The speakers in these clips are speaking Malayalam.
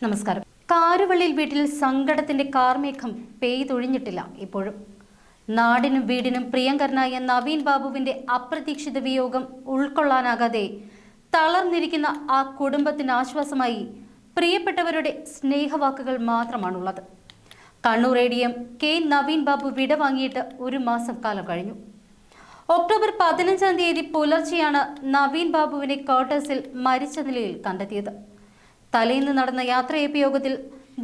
നമസ്കാരം. കാരുവള്ളിയിൽ വീട്ടിൽ സങ്കടത്തിന്റെ കാർമേഘം പെയ്തൊഴിഞ്ഞിട്ടില്ല ഇപ്പോഴും. നാടിനും വീടിനും പ്രിയങ്കരനായ നവീൻ ബാബുവിന്റെ അപ്രതീക്ഷിത വിയോഗം ഉൾക്കൊള്ളാനാകാതെ തളർന്നിരിക്കുന്ന ആ കുടുംബത്തിന് ആശ്വാസമായി പ്രിയപ്പെട്ടവരുടെ സ്നേഹവാക്കുകൾ മാത്രമാണുള്ളത്. കണ്ണൂർ ADM K നവീൻ ബാബു വിടവാങ്ങിയിട്ട് ഒരു മാസം കാലം കഴിഞ്ഞു. ഒക്ടോബർ 15-ാം തീയതി പുലർച്ചെയാണ് നവീൻ ബാബുവിനെ ക്വാർട്ടേഴ്സിൽ മരിച്ച നിലയിൽ കണ്ടെത്തിയത്. തലേന്ന് നടന്ന യാത്രയപ്പിയോഗത്തിൽ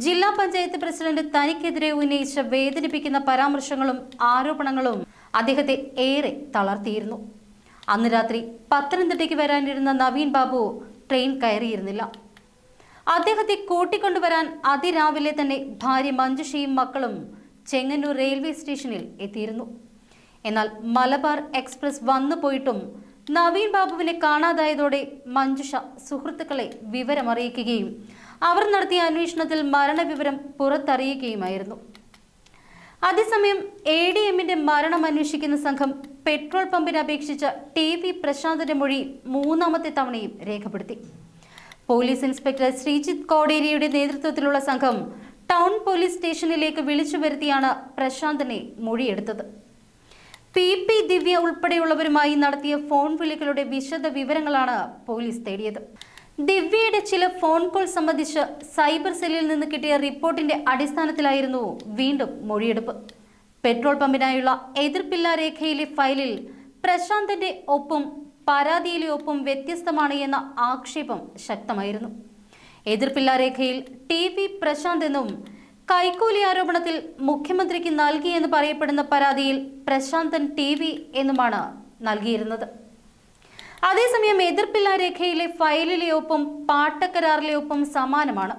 ജില്ലാ പഞ്ചായത്ത് പ്രസിഡന്റ് തനിക്കെതിരെ ഉന്നയിച്ച വേദനിപ്പിക്കുന്ന പരാമർശങ്ങളും ആരോപണങ്ങളും അദ്ദേഹത്തെ ഏറെ തളർത്തിയിരുന്നു. അന്ന് രാത്രി പത്തനംതിട്ടയ്ക്ക് വരാനിരുന്ന നവീൻ ബാബു ട്രെയിൻ കയറിയിരുന്നില്ല. അദ്ദേഹത്തെ കൂട്ടിക്കൊണ്ടുവരാൻ അതിരാവിലെ തന്നെ ഭാര്യ മഞ്ജുഷയും മക്കളും ചെങ്ങന്നൂർ റെയിൽവേ സ്റ്റേഷനിൽ എത്തിയിരുന്നു. എന്നാൽ മലബാർ എക്സ്പ്രസ് വന്നു പോയിട്ടും നവീൻ ബാബുവിനെ കാണാതായതോടെ മഞ്ജുഷ സുഹൃത്തുക്കളെ വിവരമറിയിക്കുകയും അവർ നടത്തിയ അന്വേഷണത്തിൽ മരണവിവരം പുറത്തറിയുകയുമായിരുന്നു. അതേസമയം ADMന്റെ മരണം അന്വേഷിക്കുന്ന സംഘം പെട്രോൾ പമ്പിന് അപേക്ഷിച്ച TV പ്രശാന്തിന്റെ മൊഴി മൂന്നാമത്തെ തവണയും രേഖപ്പെടുത്തി. പോലീസ് ഇൻസ്പെക്ടർ ശ്രീജിത്ത് കോടേരിയുടെ നേതൃത്വത്തിലുള്ള സംഘം ടൗൺ പോലീസ് സ്റ്റേഷനിലേക്ക് വിളിച്ചു വരുത്തിയാണ് പ്രശാന്തിനെ മൊഴിയെടുത്തത്. PP ദിവ്യ ഉൾപ്പെടെയുള്ളവരുമായി നടത്തിയ ഫോൺ വിളികളുടെ വിശദ വിവരങ്ങളാണ് പോലീസ് തേടിയത്. ദിവ്യയുടെ ചില ഫോൺ കോൾ സംബന്ധിച്ച് സൈബർ സെല്ലിൽ നിന്ന് കിട്ടിയ റിപ്പോർട്ടിന്റെ അടിസ്ഥാനത്തിലായിരുന്നു വീണ്ടും മൊഴിയെടുപ്പ്. പെട്രോൾ പമ്പിനായുള്ള എതിർപ്പില്ലാ രേഖയിലെ ഫയലിൽ പ്രശാന്തിന്റെ ഒപ്പും പരാതിയിലെ ഒപ്പും വ്യത്യസ്തമാണ് എന്ന ആക്ഷേപം ശക്തമായിരുന്നു. എതിർപ്പില്ലാ രേഖയിൽ TV പ്രശാന്ത് എന്നും കൈക്കൂലി ആരോപണത്തിൽ മുഖ്യമന്ത്രിക്ക് നൽകിയെന്ന് പറയപ്പെടുന്ന പരാതിയിൽ പ്രശാന്തൻ TV എന്നുമാണ് നൽകിയിരുന്നത്. അതേസമയം എതിർപ്പില്ലാ രേഖയിലെ ഫയലിലെ ഒപ്പും പാട്ടക്കരാറിലെ ഒപ്പും സമാനമാണ്.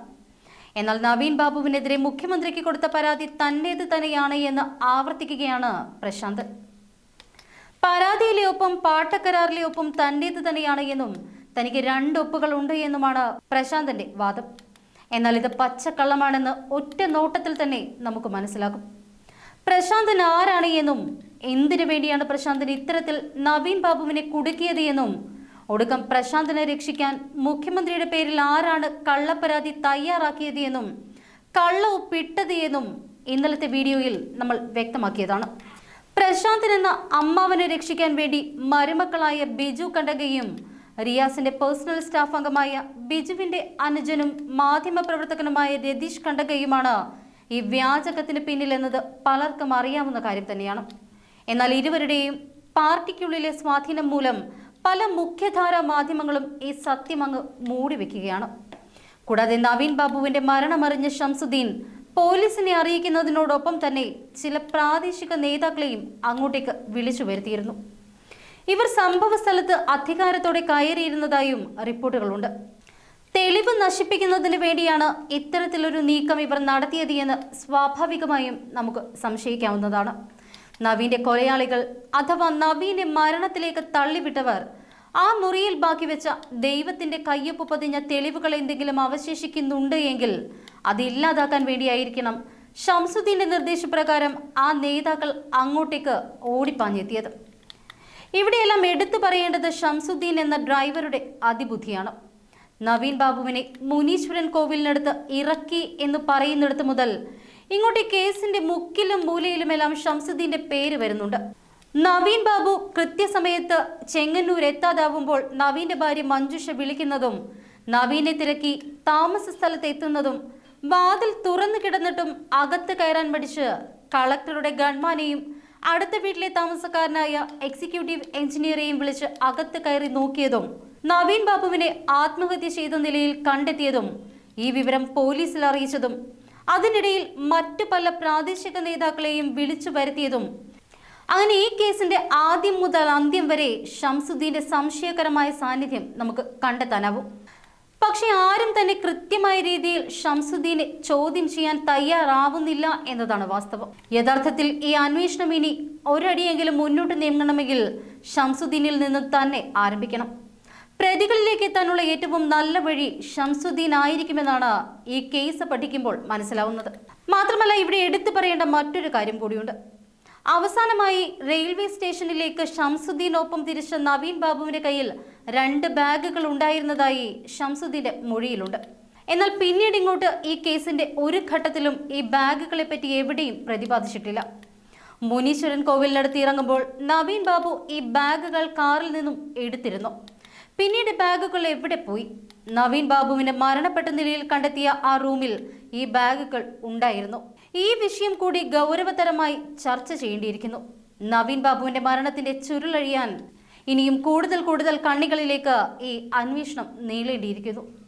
എന്നാൽ നവീൻ ബാബുവിനെതിരെ മുഖ്യമന്ത്രിക്ക് കൊടുത്ത പരാതി തന്റേത് തന്നെയാണ് എന്ന് ആവർത്തിക്കുകയാണ് പ്രശാന്ത്. പരാതിയിലെ ഒപ്പും പാട്ടക്കരാറിലെ ഒപ്പും തന്റേത് തന്നെയാണ് എന്നും തനിക്ക് 2 ഒപ്പുകൾ ഉണ്ട് എന്നുമാണ് പ്രശാന്തന്റെ വാദം. എന്നാൽ ഇത് പച്ചക്കള്ളമാണെന്ന് ഒറ്റ നോട്ടത്തിൽ തന്നെ നമുക്ക് മനസ്സിലാകും. പ്രശാന്തൻ ആരാണ് എന്നും എന്തിനു വേണ്ടിയാണ് പ്രശാന്തൻ ഇത്തരത്തിൽ നവീൻ ബാബുവിനെ കുടുക്കിയത് എന്നും ഒടുക്കം പ്രശാന്തനെ രക്ഷിക്കാൻ മുഖ്യമന്ത്രിയുടെ പേരിൽ ആരാണ് കള്ളപ്പരാതി തയ്യാറാക്കിയത് എന്നും കള്ള ഒപ്പിട്ടത് എന്നും ഇന്നലത്തെ വീഡിയോയിൽ നമ്മൾ വ്യക്തമാക്കിയതാണ്. പ്രശാന്തൻ എന്ന അമ്മാവനെ രക്ഷിക്കാൻ വേണ്ടി മരുമക്കളായ ബിജു കണ്ടകയും റിയാസിന്റെ പേഴ്സണൽ സ്റ്റാഫ് അംഗമായ ബിജുവിന്റെ അനുജനും മാധ്യമപ്രവർത്തകനുമായ രതീഷ് കണ്ടകയുമാണ് ഈ വ്യാജകത്തിന് പിന്നിലെന്നത് പലർക്കും അറിയാവുന്ന കാര്യം തന്നെയാണ്. എന്നാൽ ഇരുവരുടെയും പാർട്ടിക്കുള്ളിലെ സ്വാധീനം മൂലം പല മുഖ്യധാരാ മാധ്യമങ്ങളും ഈ സത്യം അങ്ങ് മൂടിവെക്കുകയാണ്. കൂടാതെ നവീൻ ബാബുവിന്റെ മരണമറിഞ്ഞ ഷംസുദ്ദീൻ പോലീസിനെ അറിയിക്കുന്നതിനോടൊപ്പം തന്നെ ചില പ്രാദേശിക നേതാക്കളെയും അങ്ങോട്ടേക്ക് വിളിച്ചു വരുത്തിയിരുന്നു. ഇവർ സംഭവ സ്ഥലത്ത് അധികാരത്തോടെ കയറിയിരുന്നതായും റിപ്പോർട്ടുകളുണ്ട്. തെളിവ് നശിപ്പിക്കുന്നതിന് വേണ്ടിയാണ് ഇത്തരത്തിലൊരു നീക്കം ഇവർ നടത്തിയത് എന്ന് സ്വാഭാവികമായും നമുക്ക് സംശയിക്കാവുന്നതാണ്. നവീന്റെ കൊലയാളികൾ അഥവാ നവീനെ മരണത്തിലേക്ക് തള്ളിവിട്ടവർ ആ മുറിയിൽ ബാക്കി വെച്ച ദൈവത്തിന്റെ കയ്യൊപ്പ് പതിഞ്ഞ തെളിവുകൾ എന്തെങ്കിലും അവശേഷിക്കുന്നുണ്ട് എങ്കിൽ അത് ഇല്ലാതാക്കാൻ വേണ്ടിയായിരിക്കണം ഷംസുദ്ദീന്റെ നിർദ്ദേശപ്രകാരം ആ നേതാക്കൾ അങ്ങോട്ടേക്ക് ഓടിപ്പാഞ്ഞെത്തിയത്. ഇവിടെയെല്ലാം എടുത്തു പറയേണ്ടത് ഷംസുദ്ദീൻ എന്ന ഡ്രൈവറുടെ അതിബുദ്ധിയാണ്. നവീൻ ബാബുവിനെ മുനീശ്വരൻ കോവിലിനടുത്ത് ഇറക്കി എന്ന് പറയുന്നിടത്ത് മുതൽ ഇങ്ങോട്ട് കേസിന്റെ മുക്കിലും മൂലയിലുമെല്ലാം ഷംസുദ്ദീന്റെ പേര് വരുന്നുണ്ട്. നവീൻ ബാബു കൃത്യസമയത്ത് ചെങ്ങന്നൂർ എത്താതാവുമ്പോൾ നവീന്റെ ഭാര്യ മഞ്ജുഷ വിളിക്കുന്നതും നവീനെ തിരക്കി താമസ സ്ഥലത്ത് എത്തുന്നതും വാതിൽ തുറന്നു കിടന്നിട്ടും അകത്ത് കയറാൻ പഠിച്ച് കളക്ടറുടെ ഗൺമാനെയും അടുത്ത വീട്ടിലെ താമസക്കാരനായ എക്സിക്യൂട്ടീവ് എഞ്ചിനീയറെയും വിളിച്ച് അകത്ത് കയറി നോക്കിയതും നവീൻ ബാബുവിനെ ആത്മഹത്യ ചെയ്ത നിലയിൽ കണ്ടെത്തിയതും ഈ വിവരം പോലീസിൽ അറിയിച്ചതും അതിനിടയിൽ മറ്റു പല പ്രാദേശിക നേതാക്കളെയും വിളിച്ചു വരുത്തിയതും അങ്ങനെ ഈ കേസിന്റെ ആദ്യം മുതൽ അന്ത്യം വരെ ഷംസുദ്ദീന്റെ സംശയകരമായ സാന്നിധ്യം നമുക്ക് കണ്ടെത്താനാവും. പക്ഷെ ആരും തന്നെ കൃത്യമായ രീതിയിൽ ഷംസുദ്ദീനെ ചോദ്യം ചെയ്യാൻ തയ്യാറാവുന്നില്ല എന്നതാണ് വാസ്തവം. യഥാർത്ഥത്തിൽ ഈ അന്വേഷണം ഇനി ഒരടിയെങ്കിലും മുന്നോട്ട് നീങ്ങണമെങ്കിൽ ഷംസുദ്ദീനിൽ നിന്ന് തന്നെ ആരംഭിക്കണം. പ്രതികളിലേക്ക് എത്താനുള്ള ഏറ്റവും നല്ല വഴി ഷംസുദ്ദീൻ ആയിരിക്കുമെന്നാണ് ഈ കേസ് പഠിക്കുമ്പോൾ മനസ്സിലാവുന്നത്. മാത്രമല്ല ഇവിടെ എടുത്തു പറയേണ്ട മറ്റൊരു കാര്യം കൂടിയുണ്ട്. അവസാനമായി റെയിൽവേ സ്റ്റേഷനിലേക്ക് ഷംസുദ്ദീനൊപ്പം തിരിച്ച നവീൻ ബാബുവിന്റെ കയ്യിൽ 2 ബാഗുകൾ ഉണ്ടായിരുന്നതായി ഷംസുദ്ദീന്റെ മൊഴിയിലുണ്ട്. എന്നാൽ പിന്നീട് ഇങ്ങോട്ട് ഈ കേസിന്റെ ഒരു ഘട്ടത്തിലും ഈ ബാഗുകളെ പറ്റി എവിടെയും പ്രതിപാദിച്ചിട്ടില്ല. മുനീശ്വരൻ കോവിലിനടുത്ത് ഇറങ്ങുമ്പോൾ നവീൻ ബാബു ഈ ബാഗുകൾ കാറിൽ നിന്നും എടുത്തിരുന്നു. പിന്നീട് ബാഗുകൾ എവിടെ പോയി? നവീൻ ബാബുവിനെ മരണപ്പെട്ട നിലയിൽ കണ്ടെത്തിയ ആ റൂമിൽ ഈ ബാഗുകൾ ഉണ്ടായിരുന്നു. ഈ വിഷയം കൂടി ഗൗരവതരമായി ചർച്ച ചെയ്യേണ്ടിയിരിക്കുന്നു. നവീൻ ബാബുവിന്റെ മരണത്തിന്റെ ചുരുളഴിയാൻ ഇനിയും കൂടുതൽ കണ്ണികളിലേക്ക് ഈ അന്വേഷണം നീളേണ്ടിയിരിക്കുന്നു.